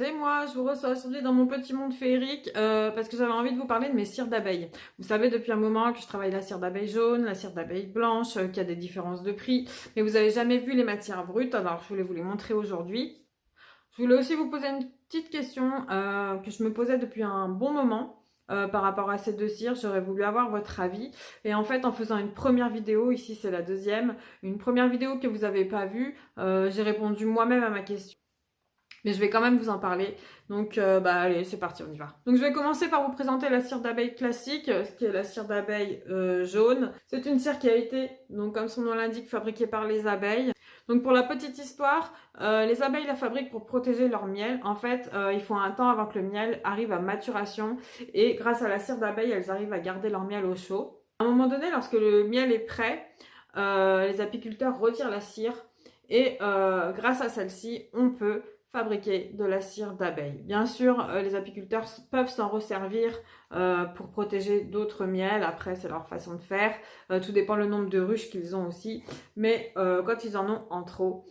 c'est moi, je vous reçois aujourd'hui dans mon petit monde féerique parce que j'avais envie de vous parler de mes cires d'abeilles. Vous savez depuis un moment que je travaille la cire d'abeille jaune, la cire d'abeille blanche, qu'il y a des différences de prix, mais vous n'avez jamais vu les matières brutes, alors je voulais vous les montrer aujourd'hui. Je voulais aussi vous poser une petite question que je me posais depuis un bon moment. Par rapport à ces deux cires, j'aurais voulu avoir votre avis. Et en fait, en faisant une première vidéo, ici c'est la deuxième, une première vidéo que vous n'avez pas vue, j'ai répondu moi-même à ma question. Mais je vais quand même vous en parler. Donc, allez, c'est parti, on y va. Donc, je vais commencer par vous présenter la cire d'abeille classique, qui est la cire d'abeille jaune. C'est une cire qui a été, donc comme son nom l'indique, fabriquée par les abeilles. Donc, pour la petite histoire, les abeilles la fabriquent pour protéger leur miel. En fait, il faut un temps avant que le miel arrive à maturation. Et grâce à la cire d'abeille, elles arrivent à garder leur miel au chaud. À un moment donné, lorsque le miel est prêt, les apiculteurs retirent la cire. Et grâce à celle-ci, on peut fabriquer de la cire d'abeille. Bien sûr, les apiculteurs peuvent s'en resservir pour protéger d'autres miels. Après, c'est leur façon de faire. Tout dépend le nombre de ruches qu'ils ont aussi. Mais quand ils en ont en trop,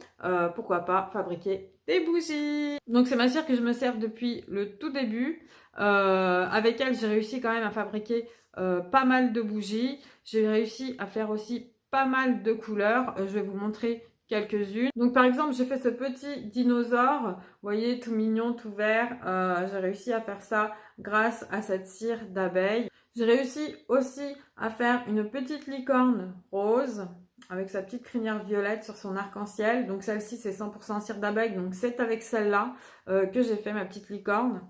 pourquoi pas fabriquer des bougies. Donc c'est ma cire que je me sers depuis le tout début. Avec elle, j'ai réussi quand même à fabriquer pas mal de bougies. J'ai réussi à faire aussi pas mal de couleurs. Je vais vous montrer quelques-unes. Donc par exemple, j'ai fait ce petit dinosaure, vous voyez, tout mignon, tout vert. J'ai réussi à faire ça grâce à cette cire d'abeille. J'ai réussi aussi à faire une petite licorne rose avec sa petite crinière violette sur son arc-en-ciel. Donc celle-ci, c'est 100% cire d'abeille, donc c'est avec celle-là que j'ai fait ma petite licorne.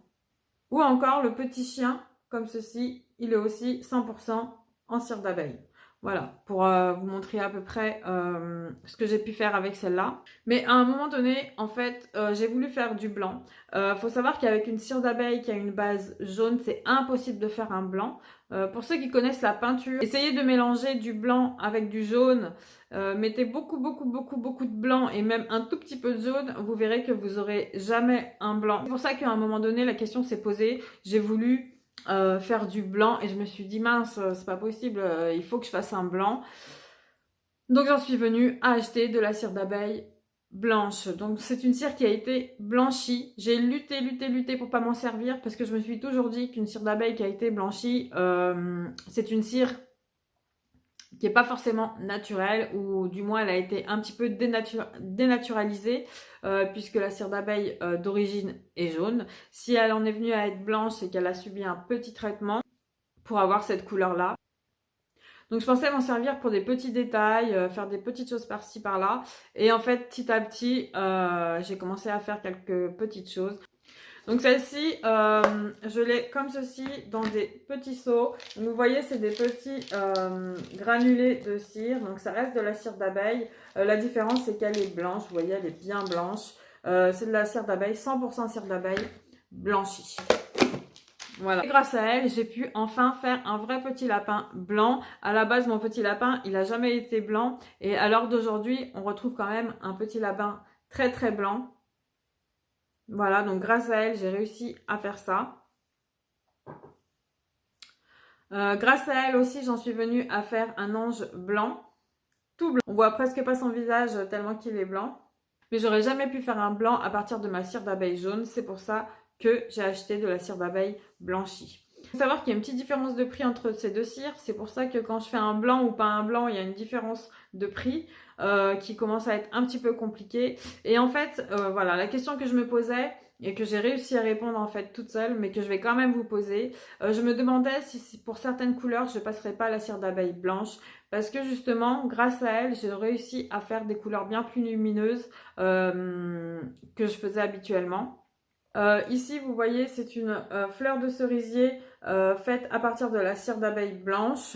Ou encore le petit chien, comme ceci, il est aussi 100% en cire d'abeille. Voilà, pour vous montrer à peu près ce que j'ai pu faire avec celle-là. Mais à un moment donné, en fait, j'ai voulu faire du blanc. Faut savoir qu'avec une cire d'abeille qui a une base jaune, c'est impossible de faire un blanc. Pour ceux qui connaissent la peinture, essayez de mélanger du blanc avec du jaune. Mettez beaucoup de blanc et même un tout petit peu de jaune. Vous verrez que vous aurez jamais un blanc. C'est pour ça qu'à un moment donné, la question s'est posée. J'ai voulu faire du blanc et je me suis dit mince, c'est pas possible, il faut que je fasse un blanc. Donc j'en suis venue à acheter de la cire d'abeille blanche. Donc c'est une cire qui a été blanchie. J'ai lutté pour pas m'en servir parce que je me suis toujours dit qu'une cire d'abeille qui a été blanchie, c'est une cire qui n'est pas forcément naturelle, ou du moins elle a été un petit peu dénaturalisée, puisque la cire d'abeille d'origine est jaune. Si elle en est venue à être blanche, c'est qu'elle a subi un petit traitement pour avoir cette couleur-là. Donc je pensais m'en servir pour des petits détails, faire des petites choses par-ci par-là. Et en fait, petit à petit, j'ai commencé à faire quelques petites choses. Donc celle-ci, je l'ai comme ceci dans des petits seaux. Donc, vous voyez, c'est des petits granulés de cire. Donc ça reste de la cire d'abeille. La différence, c'est qu'elle est blanche. Vous voyez, elle est bien blanche. C'est de la cire d'abeille, 100% cire d'abeille blanchie. Voilà. Et grâce à elle, j'ai pu enfin faire un vrai petit lapin blanc. À la base, mon petit lapin, il n'a jamais été blanc. Et à l'heure d'aujourd'hui, on retrouve quand même un petit lapin très blanc. Voilà, donc grâce à elle, j'ai réussi à faire ça. Grâce à elle aussi, j'en suis venue à faire un ange blanc, tout blanc. On voit presque pas son visage tellement qu'il est blanc. Mais j'aurais jamais pu faire un blanc à partir de ma cire d'abeille jaune. C'est pour ça que j'ai acheté de la cire d'abeille blanchie. Il faut savoir qu'il y a une petite différence de prix entre ces deux cires. C'est pour ça que quand je fais un blanc ou pas un blanc, il y a une différence de prix qui commence à être un petit peu compliquée. Et en fait, voilà, la question que je me posais et que j'ai réussi à répondre en fait toute seule, mais que je vais quand même vous poser. Je me demandais si pour certaines couleurs, je ne passerais pas la cire d'abeille blanche. Parce que justement, grâce à elle, j'ai réussi à faire des couleurs bien plus lumineuses que je faisais habituellement. Ici, vous voyez, c'est une fleur de cerisier faite à partir de la cire d'abeille blanche.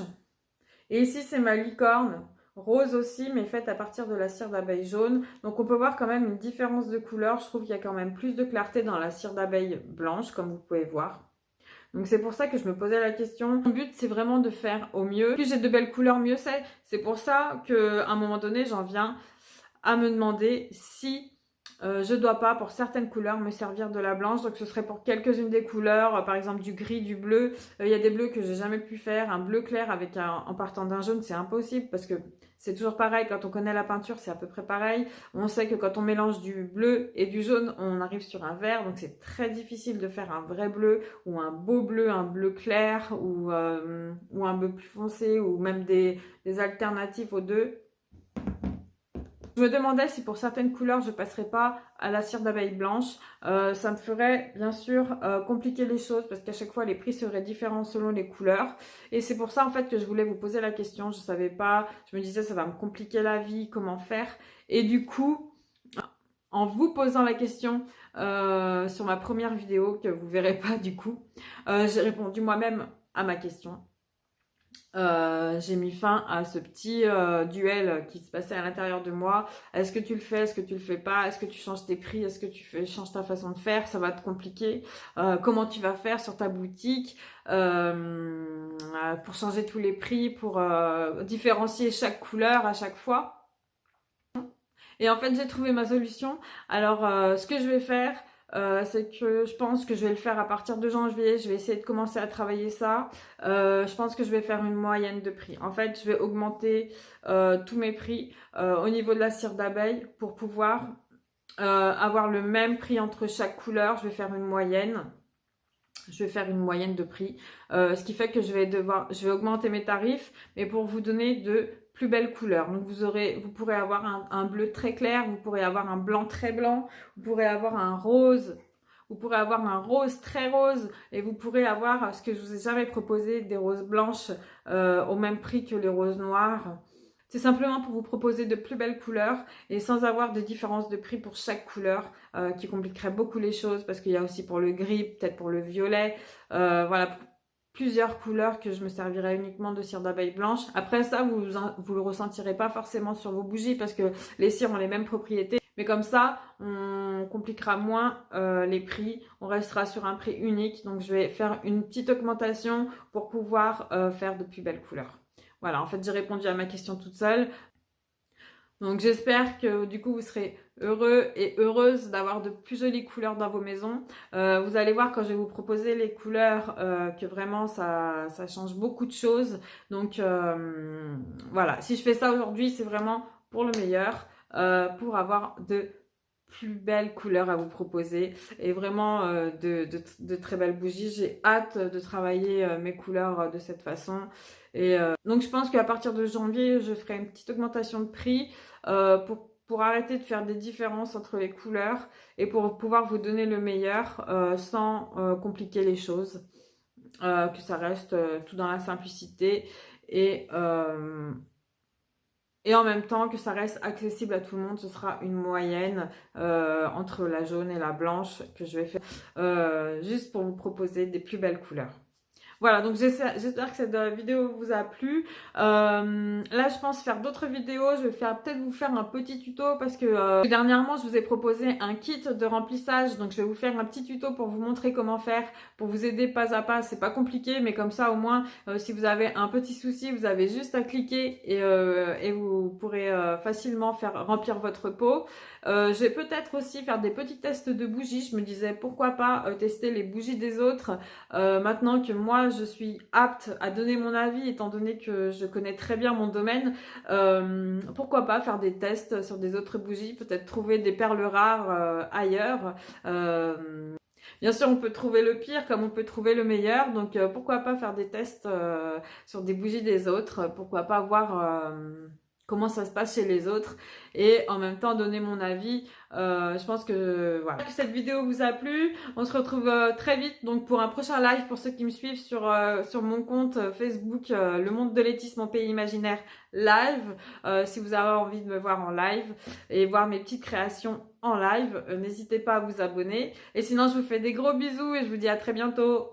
Et ici, c'est ma licorne, rose aussi, mais faite à partir de la cire d'abeille jaune. Donc, on peut voir quand même une différence de couleur. Je trouve qu'il y a quand même plus de clarté dans la cire d'abeille blanche, comme vous pouvez voir. Donc, c'est pour ça que je me posais la question. Mon but, c'est vraiment de faire au mieux. Plus j'ai de belles couleurs, mieux c'est. C'est pour ça qu'à un moment donné, j'en viens à me demander si je dois pas pour certaines couleurs me servir de la blanche, donc ce serait pour quelques-unes des couleurs, par exemple du gris, du bleu. Il y a des bleus que j'ai jamais pu faire, un bleu clair avec en partant d'un jaune, c'est impossible parce que c'est toujours pareil, quand on connaît la peinture, c'est à peu près pareil. On sait que quand on mélange du bleu et du jaune, on arrive sur un vert, donc c'est très difficile de faire un vrai bleu ou un beau bleu, un bleu clair ou un bleu plus foncé ou même des alternatives aux deux. Je me demandais si pour certaines couleurs je passerais pas à la cire d'abeille blanche. Ça me ferait bien sûr compliquer les choses parce qu'à chaque fois les prix seraient différents selon les couleurs. Et c'est pour ça en fait que je voulais vous poser la question. Je savais pas, je me disais ça va me compliquer la vie, comment faire. Et du coup, en vous posant la question sur ma première vidéo que vous verrez pas du coup, j'ai répondu moi-même à ma question. J'ai mis fin à ce petit duel qui se passait à l'intérieur de moi. Est-ce que tu le fais? Est-ce que tu le fais pas? Est-ce que tu changes tes prix? Est-ce que tu changes ta façon de faire? Ça va te compliquer. Comment tu vas faire sur ta boutique pour changer tous les prix, pour différencier chaque couleur à chaque fois? Et en fait, j'ai trouvé ma solution. Alors, ce que je vais faire, c'est que je pense que je vais le faire à partir de janvier. Je vais essayer de commencer à travailler ça. Je pense que je vais faire une moyenne de prix. En fait, je vais augmenter tous mes prix au niveau de la cire d'abeille pour pouvoir avoir le même prix entre chaque couleur. Je vais faire une moyenne. Je vais faire une moyenne de prix, ce qui fait que je vais augmenter mes tarifs, mais pour vous donner de plus belles couleurs. Donc vous pourrez avoir un bleu très clair, vous pourrez avoir un blanc très blanc, vous pourrez avoir un rose, vous pourrez avoir un rose très rose, et vous pourrez avoir ce que je vous ai jamais proposé, des roses blanches au même prix que les roses noires. C'est simplement pour vous proposer de plus belles couleurs et sans avoir de différence de prix pour chaque couleur qui compliquerait beaucoup les choses parce qu'il y a aussi pour le gris, peut-être pour le violet, voilà, plusieurs couleurs que je me servirai uniquement de cire d'abeille blanche. Après ça, vous le ressentirez pas forcément sur vos bougies parce que les cires ont les mêmes propriétés. Mais comme ça, on compliquera moins les prix, on restera sur un prix unique. Donc je vais faire une petite augmentation pour pouvoir faire de plus belles couleurs. Voilà, en fait, j'ai répondu à ma question toute seule. Donc, j'espère que du coup, vous serez heureux et heureuse d'avoir de plus jolies couleurs dans vos maisons. Vous allez voir quand je vais vous proposer les couleurs que vraiment, ça change beaucoup de choses. Donc, voilà, si je fais ça aujourd'hui, c'est vraiment pour le meilleur, pour avoir de plus belles couleurs à vous proposer et vraiment de très belles bougies. J'ai hâte de travailler mes couleurs de cette façon. Et donc je pense qu'à partir de janvier, je ferai une petite augmentation de prix pour arrêter de faire des différences entre les couleurs et pour pouvoir vous donner le meilleur sans compliquer les choses. Que ça reste tout dans la simplicité et en même temps que ça reste accessible à tout le monde. Ce sera une moyenne entre la jaune et la blanche que je vais faire juste pour vous proposer des plus belles couleurs. Voilà, donc j'espère que cette vidéo vous a plu. Là, je pense faire d'autres vidéos. Je vais peut-être vous faire un petit tuto parce que dernièrement, je vous ai proposé un kit de remplissage. Donc, je vais vous faire un petit tuto pour vous montrer comment faire, pour vous aider pas à pas. C'est pas compliqué, mais comme ça, au moins, si vous avez un petit souci, vous avez juste à cliquer et vous pourrez facilement faire remplir votre pot. Je vais peut-être aussi faire des petits tests de bougies. Je me disais, pourquoi pas tester les bougies des autres maintenant que moi, je suis apte à donner mon avis étant donné que je connais très bien mon domaine. Pourquoi pas faire des tests sur des autres bougies, peut-être trouver des perles rares ailleurs. Bien sûr, on peut trouver le pire comme on peut trouver le meilleur, donc pourquoi pas faire des tests sur des bougies des autres, pourquoi pas voir comment ça se passe chez les autres et en même temps donner mon avis. Je pense que voilà, que cette vidéo vous a plu. On se retrouve très vite donc pour un prochain live pour ceux qui me suivent sur mon compte Facebook Le Monde de Lettice, mon pays imaginaire live. Si vous avez envie de me voir en live et voir mes petites créations en live, n'hésitez pas à vous abonner. Et sinon, je vous fais des gros bisous et je vous dis à très bientôt.